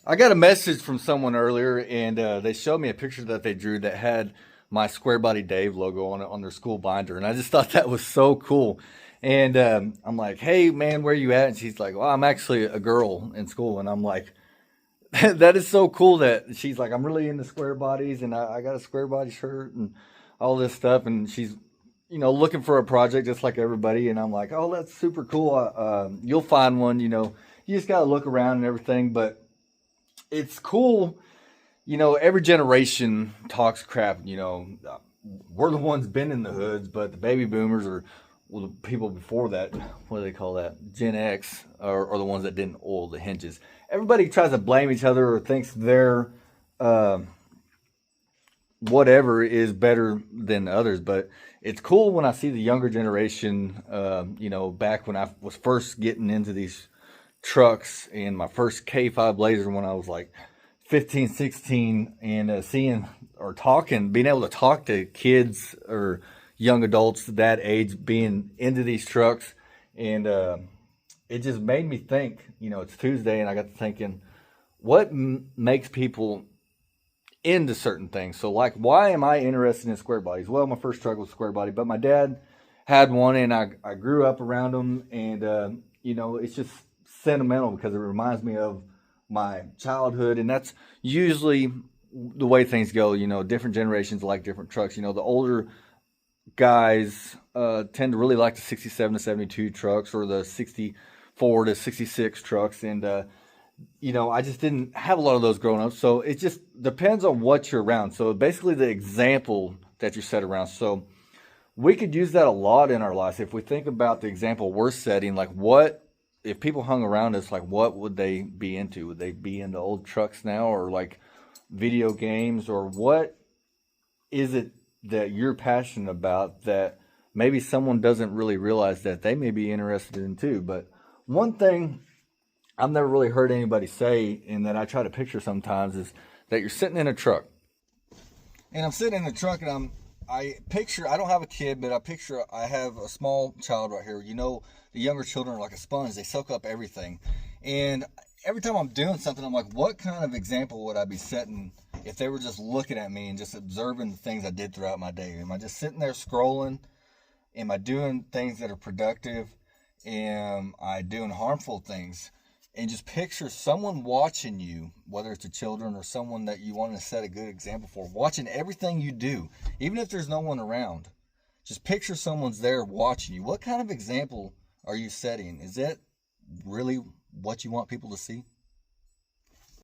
I got a message from someone earlier, and they showed me a picture that they drew that had my Square Body Dave logo on it on their school binder, and I just thought that was so cool. And I'm like, "Hey, man, where you at?" And she's like, "Well, I'm actually a girl in school," and I'm like, "That is so cool." That she's like, "I'm really into square bodies, and I got a square body shirt and all this stuff," and she's looking for a project just like everybody, and I'm like, "Oh, that's super cool. You'll find one. You just got to look around and everything, but." It's cool. Every generation talks crap. We're the ones been in the hoods, but the baby boomers or well, the people before that, what do they call that? Gen X are the ones that didn't oil the hinges. Everybody tries to blame each other or thinks their uh, whatever is better than others. But it's cool when I see the younger generation, back when I was first getting into these trucks and my first K5 Blazer when I was like 15, 16, and seeing or talking, being able to talk to kids or young adults that age being into these trucks. And it just made me think, it's Tuesday and I got to thinking, what makes people into certain things? So, like, why am I interested in square bodies? Well, my first truck was square body, but my dad had one and I grew up around them. And, it's just sentimental because it reminds me of my childhood. And that's usually the way things go. Different generations like different trucks. The older guys tend to really like the 67 to 72 trucks or the 64 to 66 trucks. And, I just didn't have a lot of those growing up. So it just depends on what you're around. So basically, the example that you set around. So we could use that a lot in our lives. If we think about the example we're setting, like what if people hung around us, like what would they be into? Would they be into old trucks now or like video games, or what is it that you're passionate about that maybe someone doesn't really realize that they may be interested in too? But one thing I've never really heard anybody say, and that I try to picture sometimes, is that you're sitting in a truck. And I'm sitting in a truck, and I picture, I don't have a kid, but I picture I have a small child right here. The younger children are like a sponge; they soak up everything. And every time I'm doing something, I'm like, what kind of example would I be setting if they were just looking at me and just observing the things I did throughout my day? Am I just sitting there scrolling? Am I doing things that are productive? Am I doing harmful things? And just picture someone watching you, whether it's a children or someone that you want to set a good example for, watching everything you do, even if there's no one around. Just picture someone's there watching you. What kind of example are you setting? Is that really what you want people to see?